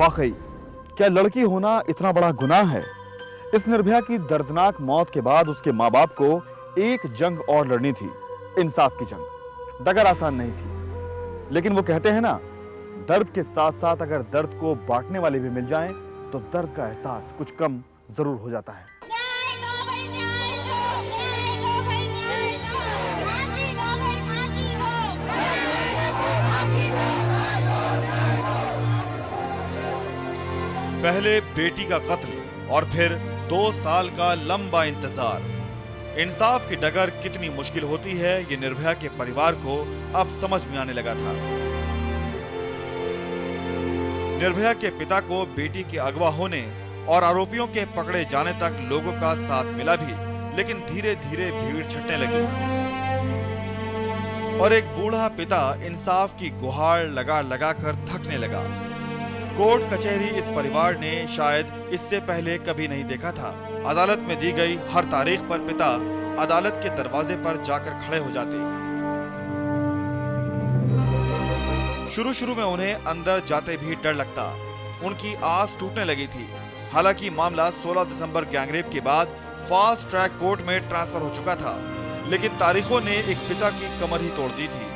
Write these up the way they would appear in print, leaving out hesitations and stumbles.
वाकई क्या लड़की होना इतना बड़ा गुनाह है? इस निर्भया की दर्दनाक मौत के बाद उसके माँ बाप को एक जंग और लड़नी थी, इंसाफ की जंग। डगर आसान नहीं थी, लेकिन वो कहते हैं ना, दर्द के साथ साथ अगर दर्द को बांटने वाले भी मिल जाएं, तो दर्द का एहसास कुछ कम जरूर हो जाता है। पहले बेटी का कत्ल और फिर 2 साल का लंबा इंतजार। इंसाफ की डगर कितनी मुश्किल होती है, ये निर्भया के परिवार को अब समझ में आने लगा था। निर्भया के पिता को बेटी के अगवा होने और आरोपियों के पकड़े जाने तक लोगों का साथ मिला भी, लेकिन धीरे धीरे भीड़ छटने लगी और एक बूढ़ा पिता इंसाफ की गुहार लगा लगा कर थकने लगा। कोर्ट कचहरी इस परिवार ने शायद इससे पहले कभी नहीं देखा था। अदालत में दी गई हर तारीख पर पिता अदालत के दरवाजे पर जाकर खड़े हो जाते। शुरू में उन्हें अंदर जाते भी डर लगता, उनकी आस टूटने लगी थी। हालांकि मामला 16 दिसंबर गैंगरेप के बाद फास्ट ट्रैक कोर्ट में ट्रांसफर हो चुका था, लेकिन तारीखों ने एक पिता की कमर ही तोड़ दी थी।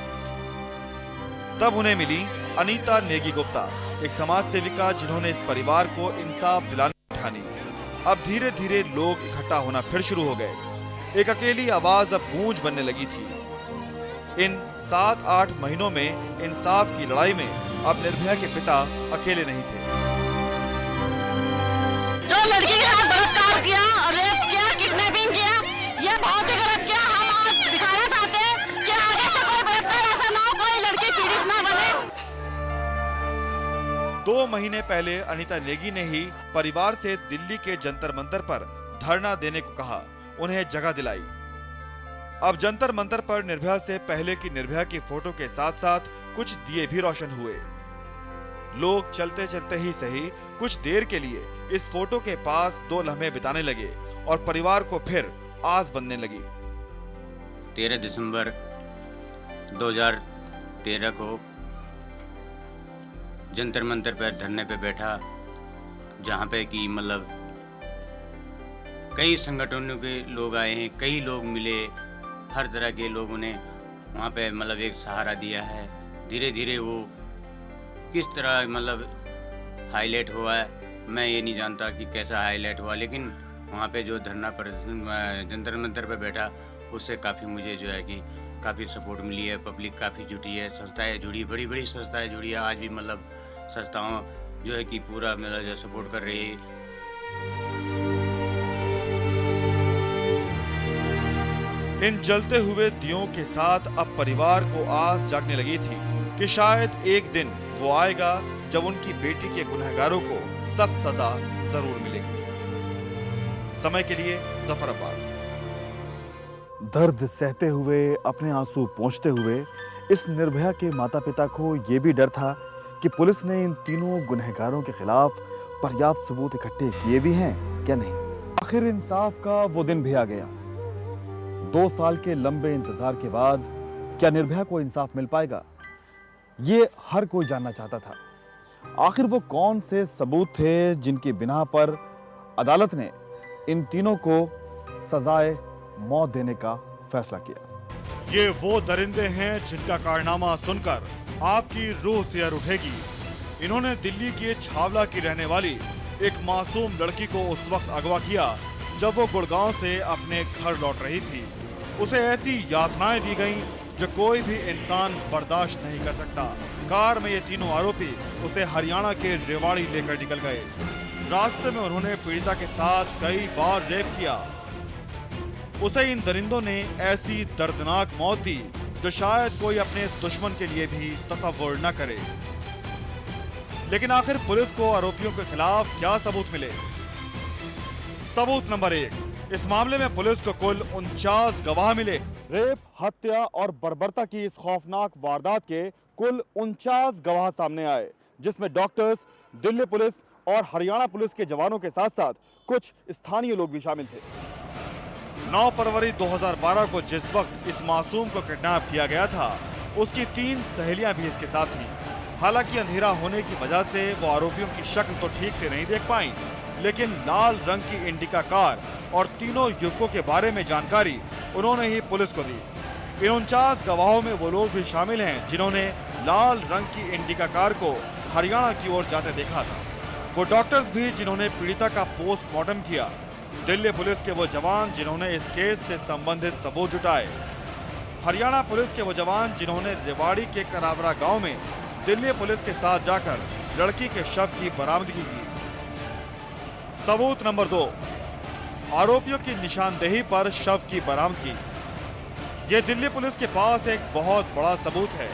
तब उन्हें मिली अनीता नेगी गुप्ता, एक समाज सेविका जिन्होंने इस परिवार को इंसाफ दिलाने की ठानी। अब धीरे धीरे लोग इकट्ठा होना फिर शुरू हो गए। एक अकेली आवाज अब गूंज बनने लगी थी। इन 7-8 महीनों में इंसाफ की लड़ाई में अब निर्भया के पिता अकेले नहीं थे। जो लड़की के साथ बलात्कार किया, रेप किया, किडनैपिंग किया, ये बहुत ही गलत किया। हम आज दिखाना चाहते हैं कि आगे से कोई बलात्कार ऐसा ना हो, कोई लड़की पीड़ित ना बने। 2 महीने पहले अनीता नेगी ने ही परिवार से दिल्ली के जंतर मंतर पर धरना देने को कहा, उन्हें जगह दिलाई। अब जंतर मंतर पर निर्भया से पहले की निर्भया की फोटो के साथ साथ कुछ दिए भी रोशन हुए। लोग चलते चलते ही सही कुछ देर के लिए इस फोटो के पास 2 लम्हे बिताने लगे और परिवार को फिर आस बनने लगी। 13 दिसंबर 2013 को जंतर मंतर पर धरने पे बैठा, जहाँ पे कि मतलब कई संगठनों के लोग आए हैं, कई लोग मिले, हर तरह के लोगों ने वहाँ पे मतलब एक सहारा दिया है। धीरे धीरे वो किस तरह मतलब हाईलाइट हुआ है, मैं ये नहीं जानता कि कैसा हाईलाइट हुआ, लेकिन वहाँ पे जो धरना प्रदर्शन जंतर मंतर पे बैठा, उससे काफ़ी मुझे जो है कि काफ़ी सपोर्ट मिली है। पब्लिक काफ़ी जुटी है, संस्थाएं जुड़ी, बड़ी बड़ी संस्थाएं जुड़ी है। आज भी मतलब संस्थाओं जो है कि पूरा मतलब जो सपोर्ट कर रही है। इन जलते हुए दियों के साथ अब परिवार को आस जागने लगी थी कि शायद एक दिन वो आएगा जब उनकी बेटी के गुनहगारों को सख्त सजा जरूर मिलेगी। समय के लिए जफर अब्बास। दर्द सहते हुए, अपने आंसू पोंछते हुए इस निर्भया के माता पिता को यह भी डर था कि पुलिस ने इन तीनों गुनहगारों के खिलाफ पर्याप्त सबूत इकट्ठे किए भी हैं क्या नहीं। आखिर इंसाफ का वो दिन भी आ गया। 2 साल के लंबे इंतजार के बाद क्या निर्भया को इंसाफ मिल पाएगा, ये हर कोई जानना चाहता था। आखिर वो कौन से सबूत थे जिनकी बिना पर अदालत ने इन तीनों को सजाए मौत देने का फैसला किया। ये वो दरिंदे हैं जिनका कारनामा सुनकर आपकी रूह सिहर उठेगी। इन्होंने दिल्ली के छावला की रहने वाली एक मासूम लड़की को उस वक्त अगवा किया जब वो गुड़गांव से अपने घर लौट रही थी। उसे ऐसी यातनाएं दी गईं जो कोई भी इंसान बर्दाश्त नहीं कर सकता। कार में ये तीनों आरोपी उसे हरियाणा के रेवाड़ी लेकर निकल गए। रास्ते में उन्होंने पीड़िता के साथ कई बार रेप किया। उसे इन दरिंदों ने ऐसी दर्दनाक मौत दी जो शायद कोई अपने दुश्मन के लिए भी तसव्वुर न करे। लेकिन आखिर पुलिस को आरोपियों के खिलाफ क्या सबूत मिले? सबूत नंबर 1, इस मामले में पुलिस को कुल 49 गवाह मिले। रेप, हत्या और बर्बरता की इस खौफनाक वारदात के कुल 49 गवाह सामने आए, जिसमें डॉक्टर्स, दिल्ली पुलिस और हरियाणा पुलिस के जवानों के साथ साथ कुछ स्थानीय लोग भी शामिल थे। 9 फरवरी 2012 को जिस वक्त इस मासूम को किडनैप किया गया था, उसकी 3 सहेलियां भी इसके साथ थीं। हालांकि अंधेरा होने की वजह से वो आरोपियों की शक्ल तो ठीक से नहीं देख पाई, लेकिन लाल रंग की इंडिका कार और तीनों युवकों के बारे में जानकारी उन्होंने ही पुलिस को दी। इन 49 गवाहों में वो लोग भी शामिल हैं जिन्होंने लाल रंग की इंडिका कार को हरियाणा की ओर जाते देखा था। वो डॉक्टर्स भी जिन्होंने पीड़िता का पोस्टमार्टम किया, दिल्ली पुलिस के वो जवान जिन्होंने इस केस से संबंधित सबूत जुटाए, हरियाणा पुलिस के वो जवान जिन्होंने रेवाड़ी के करावरा गांव में दिल्ली पुलिस के साथ जाकर लड़की के शव की बरामदगी की। सबूत नंबर 2, आरोपियों की निशानदेही पर शव की बरामदगी। ये दिल्ली पुलिस के पास एक बहुत बड़ा सबूत है।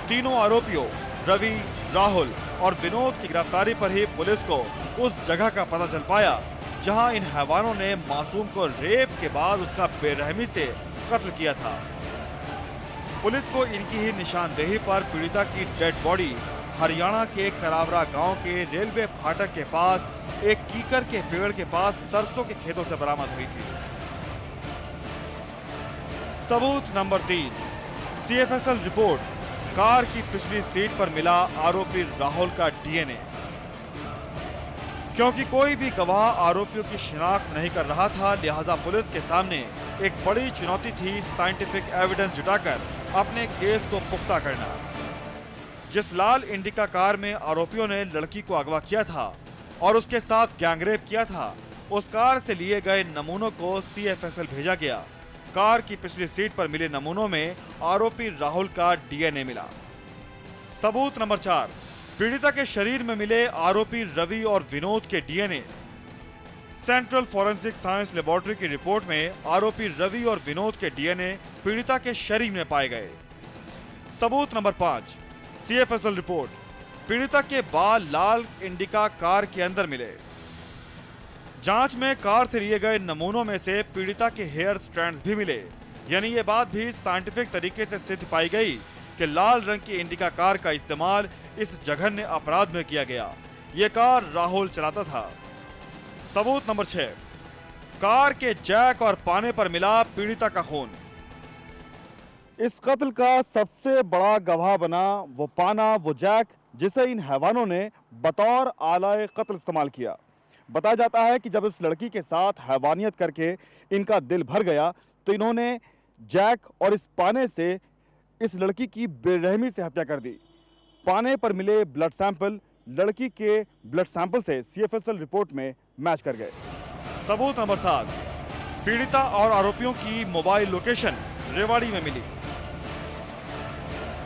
तीनों आरोपियों रवि, राहुल और विनोद की गिरफ्तारी पर ही पुलिस को उस जगह का पता चल पाया जहां इन हैवानों ने मासूम को रेप के बाद उसका बेरहमी से कत्ल किया था। पुलिस को इनकी ही निशानदेही पर पीड़िता की डेड बॉडी हरियाणा के करावरा गांव के रेलवे फाटक के पास एक कीकर के पेड़ के पास सरसों के खेतों से बरामद हुई थी। सबूत नंबर 3, सीएफएसएल रिपोर्ट, कार की पिछली सीट पर मिला आरोपी राहुल का डीएनए। क्योंकि कोई भी गवाह आरोपियों की शिनाख्त नहीं कर रहा था, लिहाजा पुलिस के सामने एक बड़ी चुनौती थी साइंटिफिक एविडेंस जुटाकर अपने केस को पुख्ता करना। जिस लाल इंडिका कार में आरोपियों ने लड़की को अगवा किया था और उसके साथ गैंगरेप किया था, उस कार से लिए गए नमूनों को सीएफएसएल भेजा गया। कार की पिछली सीट पर मिले नमूनों में आरोपी राहुल का डीएनए मिला। सबूत नंबर 4, पीड़िता के शरीर में मिले आरोपी रवि और विनोद के DNA. Central forensic science laboratory की रिपोर्ट में आरोपी रवि और विनोद के डीएनए पीड़िता के शरीर में पाए गए। सबूत नंबर 5, सीएफएसएल रिपोर्ट, पीड़िता के बाल लाल इंडिका कार के अंदर मिले। जांच में कार से लिए गए नमूनों में से पीड़िता के हेयर स्ट्रैंड्स भी मिले, यानी ये बात भी साइंटिफिक तरीके से सिद्ध पाई गई कि लाल रंग की इंडिका कार का इस्तेमाल इस जघन्य अपराध में किया गया। ये कार राहुल चलाता था। सबूत नंबर 6, कार के जैक और पाने पर मिला पीड़िता का खून। इस कत्ल का सबसे बड़ा गवाह बना वो पाना, वो जैक जिसे इन हैवानों ने बतौर आलाए कत्ल इस्तेमाल किया। बताया जाता है कि जब इस लड़की के साथ हैवानियत करके इनका दिल भर गया तो इन्होंने जैक और इस पाने से इस लड़की की बेरहमी से हत्या कर दी। पाने पर मिले ब्लड सैंपल लड़की के ब्लड सैंपल से सीएफएसएल रिपोर्ट में मैच कर गए। सबूत नंबर 7, पीड़िता और आरोपियों की मोबाइल लोकेशन रेवाड़ी में मिली।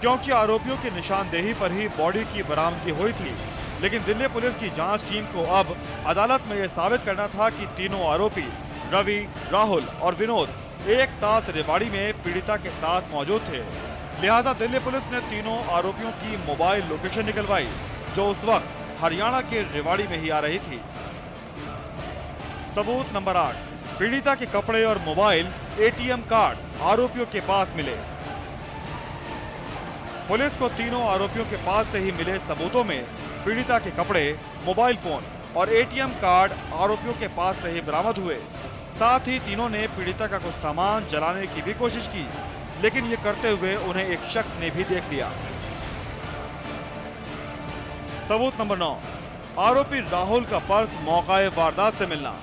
क्योंकि आरोपियों की निशानदेही पर ही बॉडी की बरामदगी हुई थी, लेकिन दिल्ली पुलिस की जांच टीम को अब अदालत में यह साबित करना था कि तीनों आरोपी रवि, राहुल और विनोद एक साथ रेवाड़ी में पीड़िता के साथ मौजूद थे। लिहाजा दिल्ली पुलिस ने तीनों आरोपियों की मोबाइल लोकेशन निकलवाई जो उस वक्त हरियाणा के रेवाड़ी में ही आ रही थी। सबूत नंबर 8, पीड़िता के कपड़े और मोबाइल एटीएम कार्ड आरोपियों के पास मिले। पुलिस को तीनों आरोपियों के पास से ही मिले सबूतों में पीड़िता के कपड़े, मोबाइल फोन और एटीएम कार्ड आरोपियों के पास से ही बरामद हुए। साथ ही तीनों ने पीड़िता का कुछ सामान जलाने की भी कोशिश की, लेकिन ये करते हुए उन्हें एक शख्स ने भी देख लिया। सबूत नंबर 9, आरोपी राहुल का पर्स मौकाए वारदात से मिलना।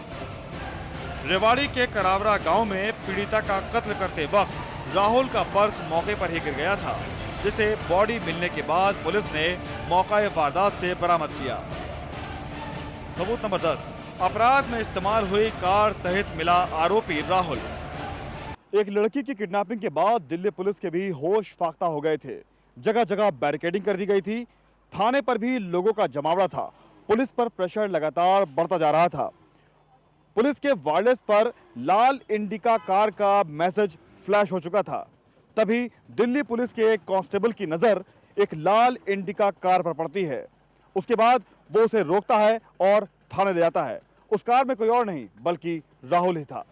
रेवाड़ी के करावरा गांव में पीड़िता का कत्ल करते वक्त राहुल का पर्स मौके पर ही गिर गया था, जिसे बॉडी मिलने के बाद पुलिस ने मौकाए वारदात से बरामद किया। सबूत नंबर 10, अपराध में इस्तेमाल हुई कार सहित मिला आरोपी राहुल। एक लड़की की किडनैपिंग के बाद दिल्ली पुलिस के भी होश फाख्ता हो गए थे। जगह जगह बैरिकेडिंग कर दी गई थी। थाने पर भी लोगों का जमावड़ा था। पुलिस पर प्रेशर लगातार बढ़ता जा रहा था। पुलिस के वायरलेस पर लाल इंडिका कार का मैसेज फ्लैश हो चुका था। तभी दिल्ली पुलिस के एक कांस्टेबल की नजर एक लाल इंडिका कार पर पड़ती है। उसके बाद वो उसे रोकता है और थाने ले जाता है। उस कार में कोई और नहीं बल्कि राहुल ही था।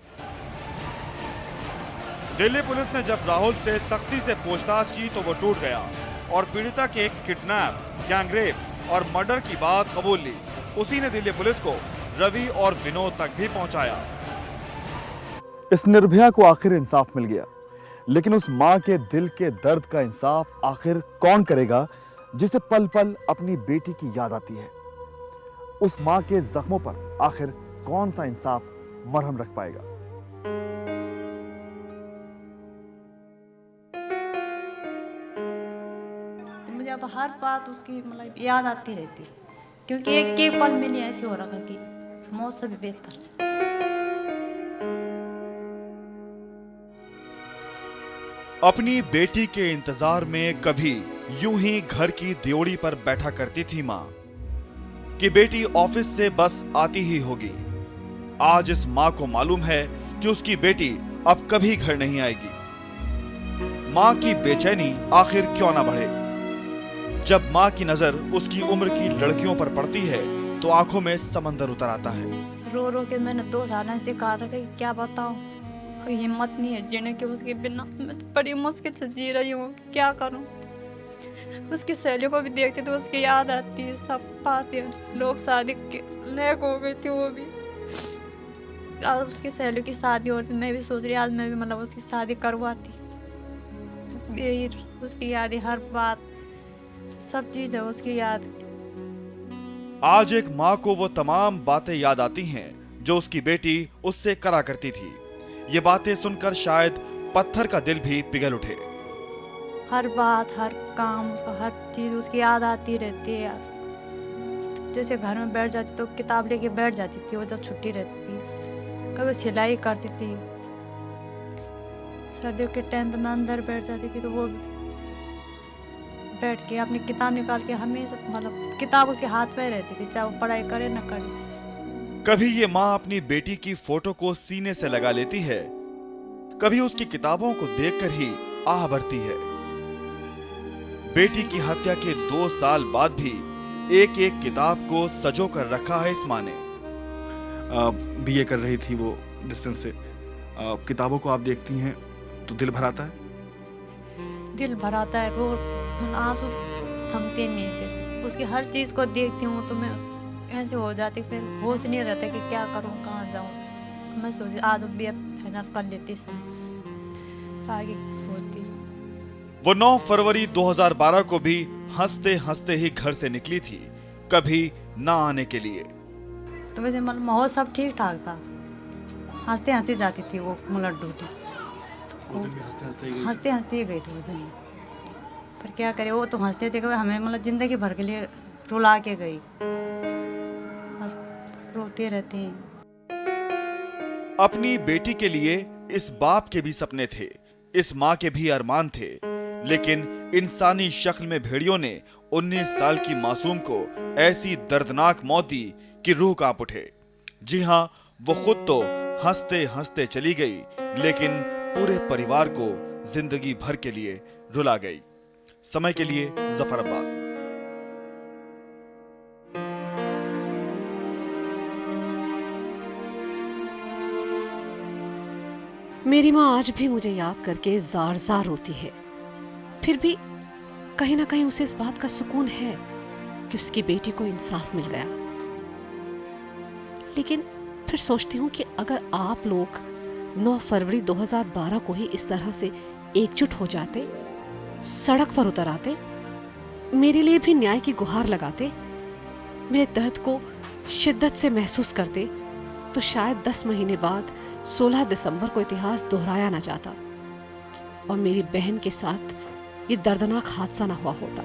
दिल्ली पुलिस ने जब राहुल से सख्ती से पूछताछ की तो वो टूट गया और पीड़िता के किडनैप, गैंगरेप और मर्डर की बात कबूल ली। उसी ने दिल्ली पुलिस को रवि और विनोद तक भी पहुंचाया। इस निर्भया को आखिर इंसाफ मिल गया, लेकिन उस मां के दिल के दर्द का इंसाफ आखिर कौन करेगा, जिसे पल पल अपनी बेटी की याद आती है। उस मां के जख्मों पर आखिर कौन सा इंसाफ मरहम रख पाएगा? मुझे अब हर बात उसकी मतलब याद आती रहती, क्योंकि एक के पल में नहीं ऐसे हो रहा कि मौत से भी बेहतर। अपनी बेटी के इंतजार में कभी यूं ही घर की दियोड़ी पर बैठा करती थी मां कि बेटी ऑफिस से बस आती ही होगी। आज इस मां को मालूम है कि उसकी बेटी अब कभी घर नहीं आएगी। मां की बेचैनी आखिर क्यों ना बढ़े? जब मां की नजर उसकी उम्र की लड़कियों पर पड़ती है तो आंखों में समंदर उतर आता है। रो रो के मैंने 2 साल ऐसे काट रखे, क्या बताऊं, कोई हिम्मत नहीं है जीने की उसके बिना। मैं बड़ी मुश्किल से जी रही हूँ, क्या करूं। उसकी सहेलियों को भी देखती तो उसकी याद आती है, सब बातें। लोग शादी के लायक हो गई थी वो भी, आज उसकी सहेलियों की शादी हो रही। मैं भी सोच रही आज मैं भी मतलब उसकी शादी करवाती। यही उसकी याद है, हर बात, सब चीज है उसकी याद। आज एक मां को वो तमाम बातें याद आती हैं जो उसकी बेटी उससे करा करती थी। ये बातें सुनकर शायद पत्थर का दिल भी पिघल उठे। हर बात, हर काम, उसका हर चीज उसकी याद आती रहती है यार। जैसे घर में बैठ जाती तो किताब लेके बैठ जाती थी वो, जब छुट्टी रहती थी। कभी सिलाई करती थी, सर्दियों के टाइम पे मैं अंदर बैठ जाती थी तो वो बैठ के अपनी किताब निकाल के हमेशा मतलब किताब उसके हाथ पे रहती थी, चाहे वो पढ़ाई करे न करे। कभी ये माँ अपनी बेटी की फोटो को सीने से लगा लेती है, कभी उसकी किताबों को देखकर ही आह भरती है। बेटी की हत्या के 2 साल बाद भी एक एक किताब को सजो कर रखा है इस माँ ने। बीए कर रही थी वो डिस्टेंस से। किताबों को आप देखती हैं तो दिल भर आता है? दिल भर आता है, रो आंसू थमते नहीं फिर। उसकी हर चीज को देखती हूँ तो मैं ऐसे हो जाती, फिर होश नहीं रहता कि क्या करूँ, कहाँ जाऊँ। मैं सोचती आज बीए फाइनल कर लेती, आगे सोचती। वो 9 फरवरी 2012 को भी हंसते हंसते ही घर से निकली थी, कभी ना आने के लिए। तो वैसे मतलब माहौल सब ठीक ठाक था, हंसते हंसते जाती थी वो मुलट ड्यूटी। हंसते हंसते ही गई थी उस दिन। पर क्या करे, वो तो हंसते थे, हमें मतलब जिंदगी भर के लिए रुला के गई। रोते रहते हैं। अपनी बेटी के लिए इस बाप के भी सपने थे, इस माँ के भी अरमान थे, लेकिन इंसानी शक्ल में भेड़ियों ने 19 साल की मासूम को ऐसी दर्दनाक मौत दी कि रूह कांप उठे। जी हाँ, वो खुद तो हंसते हंसते चली गई, लेकिन पूरे परिवार को जिंदगी भर के लिए रुला गई। समय के लिए जफर अब्बास। मेरी माँ आज भी मुझे याद करके जार जार रोती है। फिर भी कहीं ना कहीं उसे इस बात का सुकून है कि उसकी बेटी को इंसाफ मिल गया। लेकिन फिर सोचती हूँ कि अगर आप लोग 9 फरवरी 2012 को ही इस तरह से एकजुट हो जाते, सड़क पर उतर आते, मेरे लिए भी न्याय की गुहार लगाते, मेरे दर्द को शिद्दत से महसूस करते, तो शायद 10 महीने बाद 16 दिसंबर को इतिहास दोहराया ना जाता और मेरी बहन के साथ ये दर्दनाक हादसा ना हुआ होता।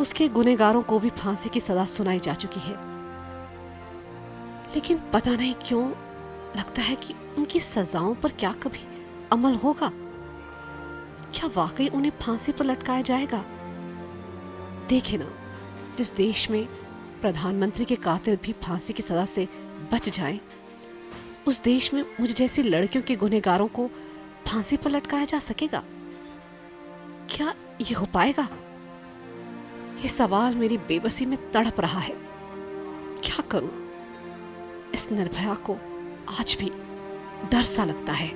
उसके गुनहगारों को भी फांसी की सजा सुनाई जा चुकी है, लेकिन पता नहीं क्यों लगता है कि उनकी सजाओं पर क्या कभी अमल होगा? क्या वाकई उन्हें फांसी पर लटकाया जाएगा? देखिए ना, जिस देश में प्रधानमंत्री के कातिल भी फांसी की सजा से बच जाएं, उस देश में मुझे जैसी लड़कियों के गुनहगारों को फांसी पर लटकाया जा सकेगा? क्या ये हो पाएगा? ये सवाल मेरी बेबसी में तड़प रहा है। क्या करूं? इस निर्भया को आज भी डर सा लगता है।